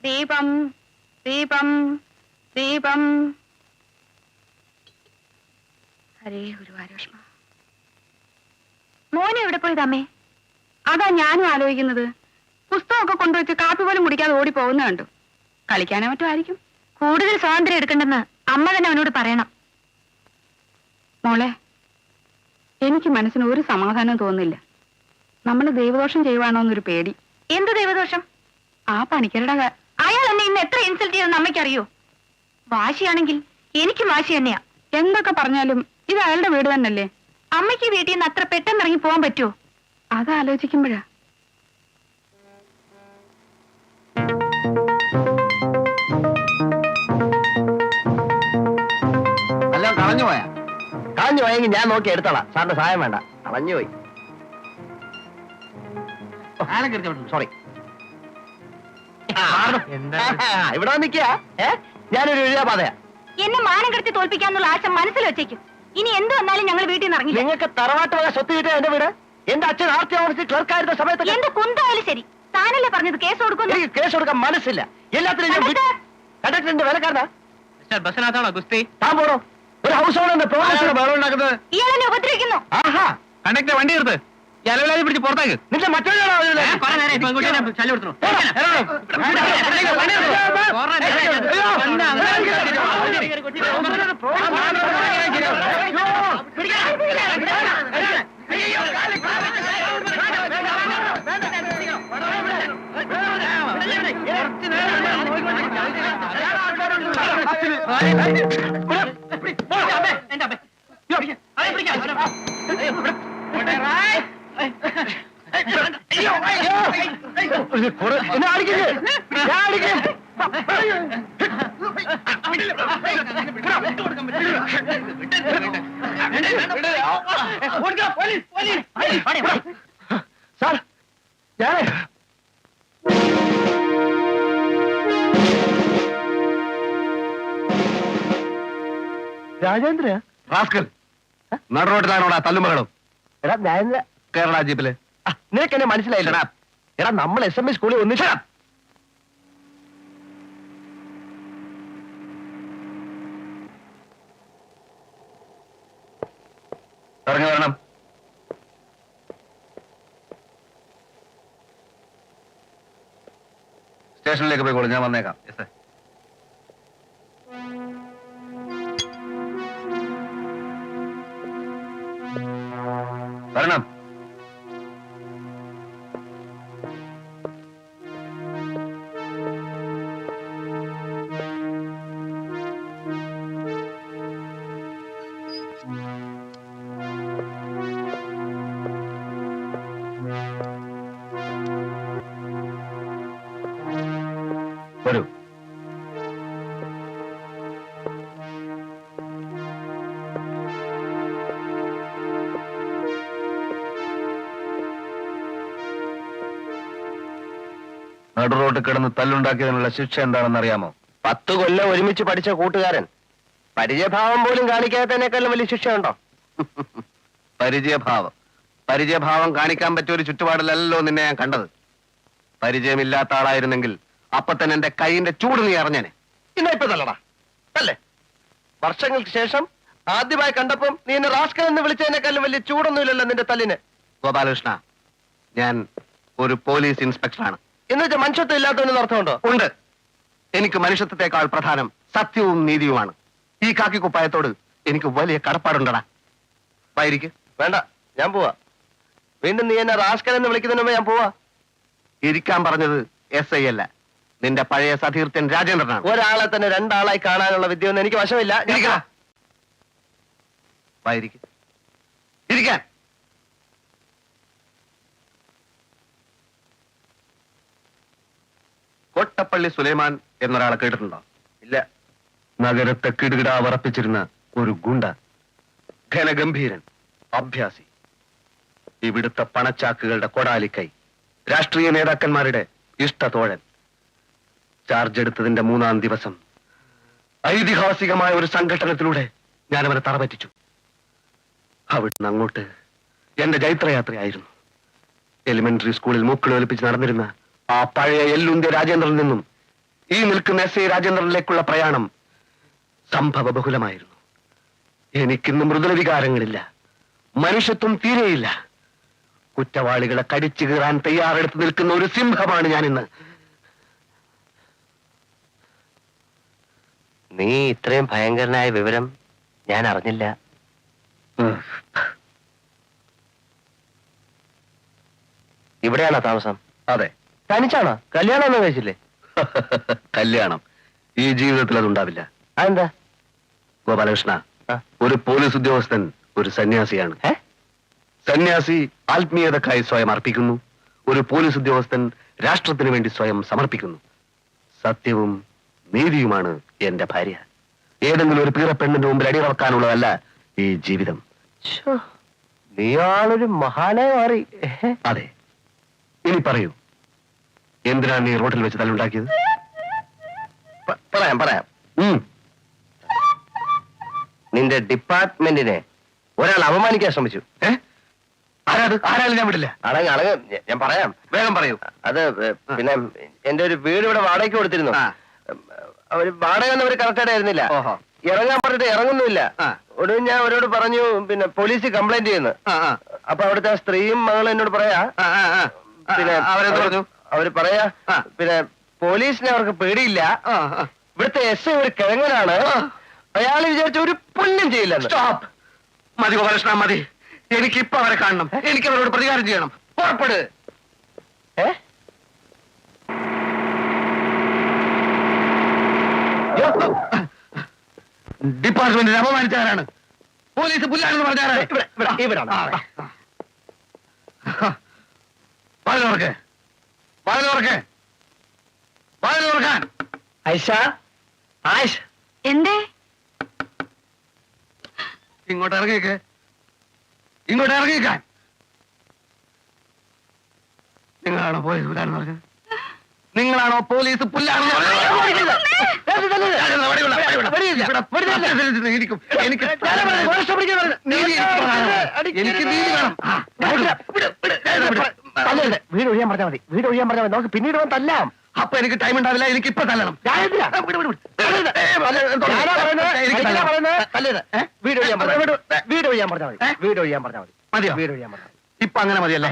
ദീപം ദീപം ദീപം. ഹരേ ഗുരുവായൂരക്ഷമ. മോനെ എവിടെ പോയത് അമ്മേ? അതാ ഞാനും ആലോചിക്കുന്നത്. പുസ്തകമൊക്കെ കൊണ്ടുവച്ച് കാപ്പി പോലും കുടിക്കാതെ ഓടി പോകുന്ന കണ്ടു. കളിക്കാനോ മറ്റോ ആയിരിക്കും. കൂടുതൽ സ്വാതന്ത്ര്യം എടുക്കണ്ടെന്ന് അമ്മ തന്നെ അവനോട് പറയണം. മോളെ, എനിക്ക് മനസ്സിന് ഒരു സമാധാനവും തോന്നുന്നില്ല. നമ്മൾ ദൈവദോഷം ചെയ്യുവാണോ എന്നൊരു പേടി. എന്ത് ദൈവദോഷം? ആ പണിക്കരുടെ അയാൾ എന്നെ ഇന്ന് എത്ര ഇൻസൾട്ട് ചെയ്തെന്ന് അമ്മയ്ക്കറിയോ? വാശിയാണെങ്കിൽ എനിക്കും വാശി തന്നെയാ. എന്തൊക്കെ പറഞ്ഞാലും ഇത് അയാളുടെ വീട് തന്നെയല്ലേ. അമ്മയ്ക്ക് വീട്ടിൽ നിന്ന് അത്ര പെട്ടെന്ന് ഇറങ്ങി പോകാൻ പറ്റുമോ? അതാലോചിക്കുമ്പോഴാ. എല്ലാം കളഞ്ഞു പോയാ? കളഞ്ഞു പോയെങ്കിൽ ഞാൻ നോക്കി എടുത്തോളാം. സാറിന്റെ സഹായം വേണ്ട. കളഞ്ഞുപോയി. സോറി. ഇവിടെ നിൽക്കുക. ഞാനൊരു എഴുതാപാതയാ. എന്നെ മാനം കെടുത്തി തോൽപ്പിക്കാന്നുള്ള ആശ മനസ്സിൽ വെച്ചേക്കും. ഇനി എന്ത് വന്നാലും ഞങ്ങൾ വീട്ടിൽ നിന്ന് ഇറങ്ങി. നിങ്ങൾക്ക് തറവാട്ട് വക സ്വത്ത് കിട്ടിയ എന്റെ വീട്. എന്റെ അച്ഛൻ ആർത്തി ഓഫീസിൽ ക്ലർക്കായിരുന്ന സമയത്ത് എന്റെ കുന്തായാലും ശരി. താനല്ലേ പറഞ്ഞത് കേസ് കൊടുക്കുന്നു? എനിക്ക് കേസ് കൊടുക്കാൻ മനസ്സില്ല. എല്ലാത്തിനും കണ്ടക്ടറിന്റെ വിലക്കാരനാ. ബസ്സിനകത്താണോ ഗുസ്തി? താൻ പോണോ? ഒരു ഹൗസ് ഓണറിന്റെ പ്രോഗ്രാം ഇയാളെന്നെ ഉപദ്രവിക്കുന്നു. ആഹാ, കണ്ടക്ടർ വണ്ടി എടുത്ത് ഇലവിലാതി പിടിച്ച് പുറത്തേക്ക്. നിന്റെ മറ്റൊരാളോ? സാർ, ഞാൻ രാജേന്ദ്ര റാസ്കൽ നടുറോട്ടിലാണോടാ തല്ലുമകളും? എടാ ഞാൻ കേരള ജീപ്പില്. നിനക്ക് എന്നെ മനസ്സിലായില്ല. എടാ നമ്മൾ SME സ്കൂളിൽ ഒന്നിച്ചാ. ഇറങ്ങി വരണം. സ്റ്റേഷനിലേക്ക് പോയിക്കോളൂ, ഞാൻ വന്നേക്കാം. വരണം. വരൂ. നടുറോട്ട് കിടന്ന് തല്ലുണ്ടാക്കിയതിനുള്ള ശിക്ഷ എന്താണെന്ന് അറിയാമോ? 10 കൊല്ലം ഒരുമിച്ച് പഠിച്ച കൂട്ടുകാരൻ പരിചയഭാവം പോലും കാണിക്കാത്തതിനേക്കാളും വലിയ ശിക്ഷയുണ്ടോ? പരിചയഭാവം കാണിക്കാൻ പറ്റിയ ഒരു ചുറ്റുപാടിലല്ലോ നിന്നെ ഞാൻ കണ്ടത്. പരിചയമില്ലാത്ത ആളായിരുന്നെങ്കിൽ അപ്പൊ തന്നെ എന്റെ കൈയിന്റെ ചൂട് നീ അറിഞ്ഞേനെ. ഇന്നിപ്പോ തല്ലടാ അല്ലേ? വർഷങ്ങൾക്ക് ശേഷം ആദ്യമായി കണ്ടപ്പം നീ എന്നെ റാസ്കൽ എന്ന് വിളിച്ചതിനേക്കാളും വലിയ ചൂടൊന്നുമില്ലല്ലോ നിന്റെ തല്ലിന്. ഗോപാലകൃഷ്ണ, ഞാൻ ഒരു പോലീസ് ഇൻസ്പെക്ടറാണ്. എന്നുവെച്ചാൽ മനുഷ്യത്വം ഇല്ലാത്തവന് അർത്ഥമുണ്ടോ? ഉണ്ട്. എനിക്ക് മനുഷ്യത്വത്തെക്കാൾ പ്രധാനം സത്യവും നീതിയുമാണ്. ഈ കാക്കിക്കുപ്പായത്തോട് എനിക്ക് വലിയ കടപ്പാടുണ്ടടാ. വായിരിക്ക്. വേണ്ട, ഞാൻ പോവാ. വീണ്ടും നീ എന്നെ റാസ്കൽ എന്ന് വിളിക്കുന്നതിന് മുമ്പ് ഞാൻ പോവാ. ഇരിക്കാൻ പറഞ്ഞത് SI അല്ല, നിന്റെ പഴയ സതീർത്ഥ്യൻ രാജേന്ദ്രനാണ്. ഒരാളെ തന്നെ 2 ആളായി കാണാനുള്ള വിദ്യയൊന്നും എനിക്ക് വശമില്ല. വായിരിക്ക്. ഇരിക്കാൻ. കൊട്ടപ്പള്ളി സുലൈമാൻ എന്നൊരാളെ കേട്ടിട്ടുണ്ടോ? ഇല്ല. നഗരത്തെ കിടുകിടാ വറപ്പിച്ചിരുന്ന ഒരു ഗുണ്ട, ഘനഗംഭീരൻ, അഭ്യാസി, ഇവിടുത്തെ പണച്ചാക്കുകളുടെ കൊടാലിക്കൈ, രാഷ്ട്രീയ നേതാക്കന്മാരുടെ ഇഷ്ടതോഴൻ. ചാർജ് എടുത്തതിന്റെ 3-ാം ദിവസം ഐതിഹാസികമായ ഒരു സംഘടനത്തിലൂടെ ഞാൻ അവനെ തറപറ്റിച്ചു. അവിടുന്ന് അങ്ങോട്ട് എന്റെ ജൈത്രയാത്രയായിരുന്നു. എലിമെന്ററി സ്കൂളിൽ മൂക്കിളൊലിപ്പിച്ച് നടന്നിരുന്ന ആ പഴയ എല്ലുന്തിയ രാജേന്ദ്രനിൽ നിന്നും ഈ നിൽക്കുന്ന എസ് ഐ രാജേന്ദ്രനിലേക്കുള്ള പ്രയാണം സംഭവബഹുലമായിരുന്നു. എനിക്കിന്ന് മൃദുല വികാരങ്ങളില്ല, മനുഷ്യത്വം തീരെയില്ല. കുറ്റവാളികളെ കടിച്ചു കീറാൻ തയ്യാറെടുത്ത് നിൽക്കുന്ന ഒരു സിംഹമാണ് ഞാനിന്ന്. നീ ഇത്രയും ഭയങ്കരനായ വിവരം ഞാൻ അറിഞ്ഞില്ല. ഇവിടെയാണോ താമസം? അതെ. തനിച്ചാണോ? കല്യാണം ഒന്നും കഴിച്ചില്ലേ? കല്യാണം ഈ ജീവിതത്തിൽ അതുണ്ടാവില്ല. അതെന്താ? ഗോപാലകൃഷ്ണ, ആ. ഒരു പോലീസ് ഉദ്യോഗസ്ഥൻ ഒരു സന്യാസിയാണ്. സന്യാസി ആത്മീയതക്കായി സ്വയം അർപ്പിക്കുന്നു. ഒരു പോലീസ് ഉദ്യോഗസ്ഥൻ രാഷ്ട്രത്തിന് വേണ്ടി സ്വയം സമർപ്പിക്കുന്നു. സത്യവും നീതിയുമാണ് എന്റെ ഭാര്യ. ഏതെങ്കിലും ഒരു പീറ പെണ്ണിന്റെ മുമ്പിൽ അടിയറക്കാനുള്ളതല്ല ഈ ജീവിതം. നീയാളൊരു മഹാനായി മാറി. അതെ. ഇനി പറയൂ, എന്തിനാണ് നീ റോഡിൽ വെച്ച് തല്ലുണ്ടാക്കിയത്? പറയാം. നിന്റെ ഡിപ്പാർട്ട്മെന്റിനെ ഒരാൾ അപമാനിക്കാൻ ശ്രമിച്ചു. ആരാലും ഞാൻ വിടില്ല. അടങ്ങ് ഞാൻ പറയാം. വേഗം പറയൂ. അത് പിന്നെ എന്റെ ഒരു വീട് ഇവിടെ വാടകയ്ക്ക് കൊടുത്തിരുന്നു. അവര് വാടക ഒന്നും അവര് കറക്റ്റായിട്ട് ആയിരുന്നില്ല. ഓഹോ. ഇറങ്ങാൻ പറഞ്ഞിട്ട് ഇറങ്ങുന്നില്ല. ഒടുവിൽ ഞാൻ അവരോട് പറഞ്ഞു, പിന്നെ പോലീസ് കംപ്ലൈന്റ് ചെയ്യുന്നു. അപ്പൊ അവിടുത്തെ ആ സ്ത്രീയും മകളും എന്നോട് പറയാ, പിന്നെ അവരെന്ത് പറഞ്ഞു? അവര് പറയാ, പിന്നെ പോലീസിനെ അവർക്ക് പേടിയില്ല, ഇവിടുത്തെ എസ് ഐ ഒരു കിഴങ്ങനാണ്, അയാൾ വിചാരിച്ച ഒരു പുണ്യം ചെയ്യില്ല. സ്റ്റോപ്പ്. മതി ഗോപാലകൃഷ്ണ, മതി. എനിക്കിപ്പോ അവരെ കാണണം. എനിക്ക് അവരോട് പ്രതികാരം ചെയ്യണം. പുറപ്പെട്. ഡിപ്പാർട്ട്മെന്റിനെ അപമാനിച്ചാരാണ്? പോലീസ് പുല്ലാണെന്ന് പറഞ്ഞാരാണ്? എന്തേ? ഇങ്ങോട്ട് ഇറങ്ങിയേക്ക്. നിങ്ങളാണോ പോലീസ് പുല്ലാണെന്ന് പറഞ്ഞത്? നിങ്ങളാണോ പോലീസ് പുല്ലാണെന്ന് പറഞ്ഞത്? എനിക്ക് നീതി വേണം. വീട് ഒഴിയാൻ പറഞ്ഞാൽ മതി. നമുക്ക് പിന്നീട് തല്ലാം. അപ്പൊ എനിക്ക് ടൈം ഉണ്ടാവില്ല. എനിക്ക് ഇപ്പൊ തല്ലണം. വീട് ഒഴിയാൻ പറഞ്ഞാൽ മതി. മതിയോ? വീട് ഒഴിയാൻ പറഞ്ഞാൽ ഇപ്പൊ അങ്ങനെ മതിയല്ലേ?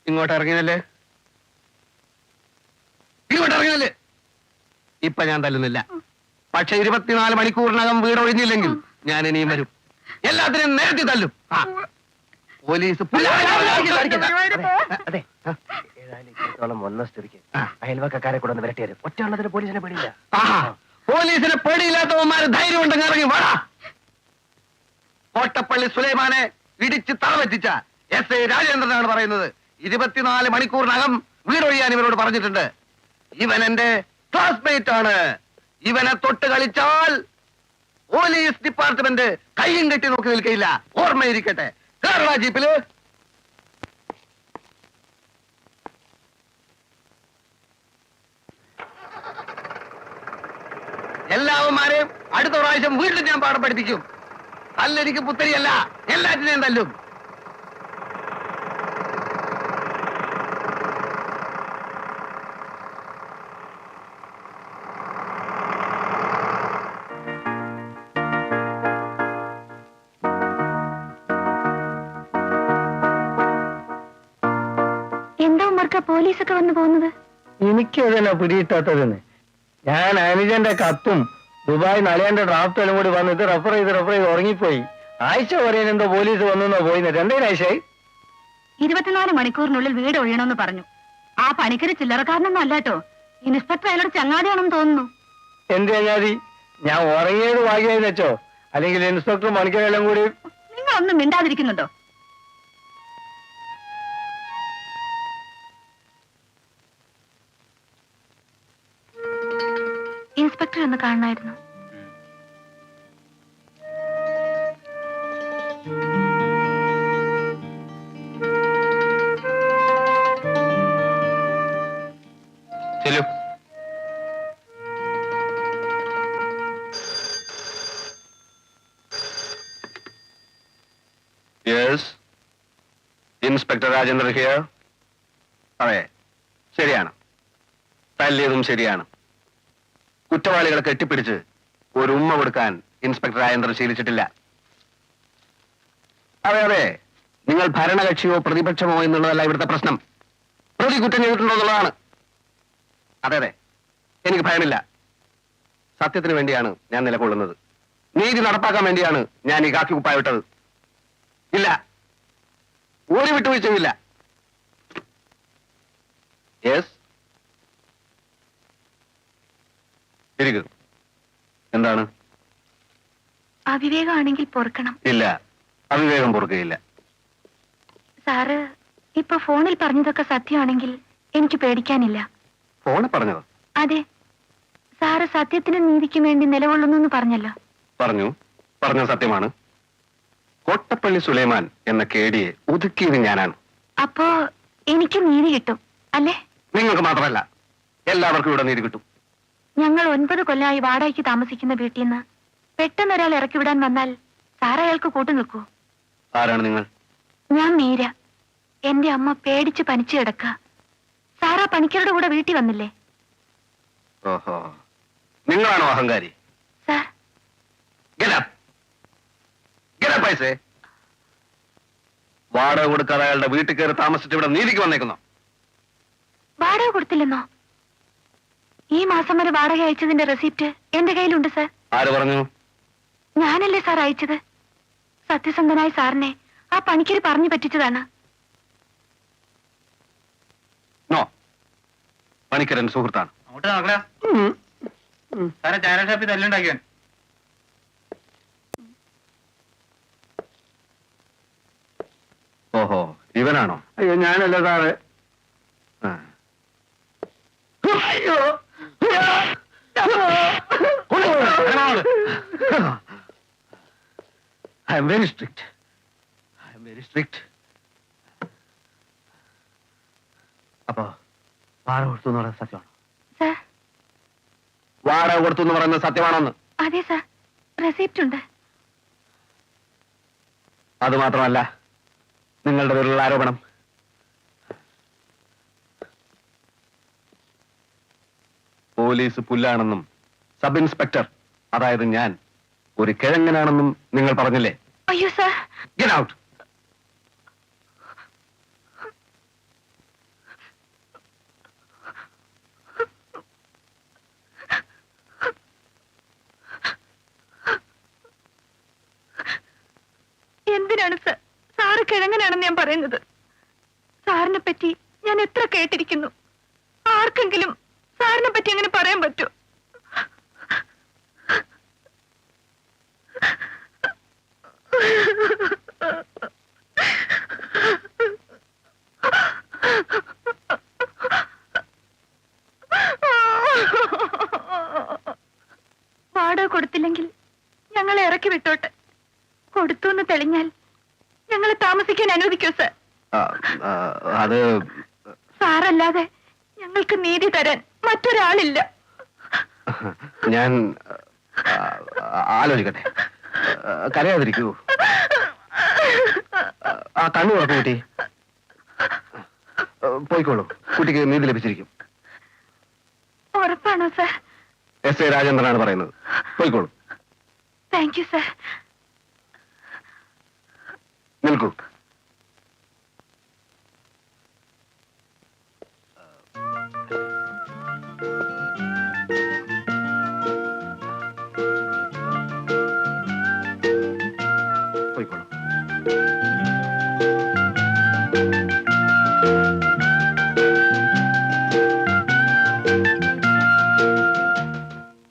ഇങ്ങോട്ട് ഇറങ്ങിയല്ലേ? ഇപ്പൊ ഞാൻ തല്ലുന്നില്ല. പക്ഷെ 24 മണിക്കൂറിനകം വീട് ഒഴിഞ്ഞില്ലെങ്കിൽ ഞാൻ ഇനിയും വരും. എല്ലാത്തിനും നേരത്തെ തല്ലും. പോലീസ് അതെ. ഏതായാലും വന്ന സ്ഥിതിക്ക് അയൽവക്കക്കാരെ കൂടെ ഒന്ന് വരട്ടി വരും. ഒറ്റ പോലീസിനെ പേടിയില്ല. പോലീസിനെ പേടിയില്ലാത്തവന്മാര് ധൈര്യം ഉണ്ടെങ്കിൽ ഇറങ്ങി വാടാ. കോട്ടപ്പള്ളി സുലൈമാനെ ഇടിച്ച് തറവെറ്റിച്ച എസ് ഐ രാജേന്ദ്രനാണ് പറയുന്നത്. 24 മണിക്കൂറിനകം വീടൊഴിയാൻ ഇവരോട് പറഞ്ഞിട്ടുണ്ട്. ഇവൻ എന്റെ ക്ലാസ്മേറ്റ് ആണ്. ഇവനെ തൊട്ട് കളിച്ചാൽ പോലീസ് ഡിപ്പാർട്ട്മെന്റ് കയ്യും കെട്ടി നോക്കി നിൽക്കയില്ല. ഓർമ്മയിരിക്കട്ടെ. കേരള ജീപ്പില് എല്ലാവന്മാരെയും അടുത്ത പ്രാവശ്യം വീട്ടിൽ ഞാൻ പാഠം പഠിപ്പിക്കും. തല്ലെനിക്ക് പുത്തരിയല്ല, എല്ലാറ്റിനെയും തല്ലും. എന്താ ഉമ്മർക്ക പോലീസൊക്കെ വന്നു പോകുന്നത്? എനിക്ക് അതിനാ പിടിയിട്ടാത്തതെന്ന്. ഞാൻ അനുജന്റെ കത്തും ദുബായ് നളിയന്റെ ഡ്രാഫ്റ്റും കൂടി വന്നിട്ട് റെഫർ ചെയ്ത് ഉറങ്ങിപ്പോയി. ആഴ്ച പറയാൻ എന്തോ പോലീസ് വന്നു പോയിന്ന്. രണ്ടേനാഴ്ചയായി. 24 മണിക്കൂറിനുള്ളിൽ വീട് ഒഴിയണമെന്ന് പറഞ്ഞു. ആ പണിക്കര് ചില്ലറക്കാരനൊന്നും അല്ലാട്ടോ. ഇൻസ്പെക്ടർ അയാളോട് ചങ്ങാതിയാണെന്ന് തോന്നുന്നു. എന്ത് ചങ്ങാതി? ഞാൻ ഉറങ്ങിയത് ഭാഗ്യമായി വെച്ചോ, അല്ലെങ്കിൽ ഇൻസ്പെക്ടർ മണിക്കരെല്ലാം കൂടി. നിങ്ങളൊന്നും മിണ്ടാതിരിക്കുന്നുണ്ടോ? ഇൻസ്പെക്ടർ എന്ന് കാണണമായിരുന്നു. ചെല്ലു. Yes, inspector Rajendran here. അതെ, ശരിയാണ്. തല്ലിയതും ശരിയാണ്. കുറ്റവാളികളെ കെട്ടിപ്പിടിച്ച് ഒരു ഉമ്മ കൊടുക്കാൻ ഇൻസ്പെക്ടർ രാജേന്ദ്രൻ ശീലിച്ചിട്ടില്ല. അതെ അതെ, നിങ്ങൾ ഭരണകക്ഷിയോ പ്രതിപക്ഷമോ എന്നുള്ളതല്ല ഇവിടുത്തെ പ്രശ്നം. പ്രതി കുറ്റം ചെയ്തിട്ടുണ്ടോ എന്നുള്ളതാണ്. അതെ അതെ, എനിക്ക് ഭയമില്ല. സത്യത്തിന് വേണ്ടിയാണ് ഞാൻ നിലകൊള്ളുന്നത്. നീതി നടപ്പാക്കാൻ വേണ്ടിയാണ് ഞാൻ ഈ കാക്കി കുപ്പായിട്ടത്. ഇല്ല, ഒരു വിട്ടുവീഴ്ചയുമില്ല. യെസ്, ഇരിക്കൂ. എന്താണ്? അവിവേകമാണെങ്കിൽ പൊറുക്കണം. ഇല്ല, അവിവേകം പൊറുകയില്ല. സാറ് ഇപ്പൊ ഫോണിൽ പറഞ്ഞതൊക്കെ സത്യമാണെങ്കിൽ എനിക്ക് പേടിക്കാനില്ല. ഫോണിൽ പറഞ്ഞതോ? അതെ, സാറ് സത്യത്തിനും നീതിക്കും വേണ്ടി നിലകൊള്ളുന്നു എന്ന് പറഞ്ഞല്ലോ. പറഞ്ഞു സത്യമാണ്. കോട്ടപ്പള്ളി സുലൈമാൻ എന്ന കേടിയെ ഒതുക്കിയത് ഞാനാണ്. അപ്പോ എനിക്ക് നീതി കിട്ടും അല്ലേ? നിങ്ങൾക്ക് മാത്രമല്ല, എല്ലാവർക്കും ഇവിടെ നീതി കിട്ടും. ഞങ്ങൾ 9 കൊല്ലമായി വാടകയ്ക്ക് താമസിക്കുന്ന വീട്ടിൽ നിന്ന് പെട്ടെന്ന് ഒരാൾ ഇറക്കി വിടാൻ വന്നാൽ സാർ അയാൾക്ക് കൂട്ടു നിൽക്കൂ? ആരാണ് നിങ്ങൾ? ഞാൻ മീര. എന്റെ അമ്മ പേടിച്ച് പനിച്ചു കിടക്കുക. സാറാ പണിക്കരുടെ കൂടെ വീട്ടിൽ വന്നില്ലേ? ഓഹോ, നിങ്ങളാണോ അഹങ്കാരി? സാർ, പൈസേ വാടക കൊടുക്കാതെ അയാളുടെ വീട്ടിൽ കയറി താമസിച്ച് ഇവിടെ നീതിക്ക് വന്നേക്കുന്നോ? വാടക കൊടുത്തില്ലെന്നോ? ഈ മാസം വരെ വാടക അയച്ചതിന്റെ റെസിപ്റ്റ് എന്റെ കയ്യിലുണ്ട് സാർ. ആര് പറഞ്ഞു? ഞാനല്ലേ സാർ അയച്ചത്. സത്യസന്ധനായ സാറിനെ ആ പണിക്കര് പറഞ്ഞു പറ്റിച്ചതാണ്. നോ, പണിക്കരൻ സുഹൃത്താണ്. അങ്ങോട്ട് നോക്കല സാറെ, ചാനൽ ഷാപ്പിൽ തല്ലുണ്ടാക്കിയവൻ. ഓഹോ, ഇവനാണോ? അയ്യോ, ഞാനല്ല സാറ്. ആ. അയ്യോ, I am very strict. അപ്പോ വാടക കൊടുത്തു എന്ന് പറയുന്നത് സത്യമാണോ? സാർ, വാടക കൊടുത്തു എന്ന് പറയുന്നത് സത്യമാണോന്ന്? അതെ സാർ, റെസിപ്റ്റ് ഉണ്ട്. അത് മാത്രമല്ല, നിങ്ങളുടെ പേരിലുള്ള ആരോപണം പോലീസ് പുല്ലാണെന്നും സബ് ഇൻസ്പെക്ടർ, അതായത് ഞാൻ, ഒരു കിഴങ്ങനാണെന്നും നിങ്ങൾ പറഞ്ഞില്ലേ? അയ്യോ സാർ. Get out. എന്തിനാണ് സാർ സാറ് കിഴങ്ങനാണെന്ന് ഞാൻ പറയുന്നത്? സാറിനെ പറ്റി ഞാൻ എത്ര കേട്ടിരിക്കുന്നു. ആർക്കെങ്കിലും സാറിനെ പറ്റി അങ്ങനെ പറയാൻ പറ്റുമോ? വാടക കൊടുത്തില്ലെങ്കിൽ ഞങ്ങളെ ഇറക്കി വിട്ടോട്ടെ. കൊടുത്തു എന്ന് തെളിഞ്ഞാൽ ഞങ്ങളെ താമസിക്കാൻ അനുവദിക്കോ സാർ? അത് സാറല്ലാതെ ഞങ്ങൾക്ക് നീതി തരാൻ മറ്റൊരാളില്ല. ഞാൻ ആലോചിക്കട്ടെ. കരയാതിരിക്കൂ. ആ കണ്ണു തുറക്കൂ കുട്ടി. പോയിക്കോളൂ, കുട്ടിക്ക് നീതി ലഭിച്ചിരിക്കും. ഉറപ്പാണോ സാർ? എസ് ഐ രാജേന്ദ്രനാണ് പറയുന്നത്. പോയിക്കോളൂ. Thank you sir. നിൽക്കൂ. പോയിക്കോളൂ.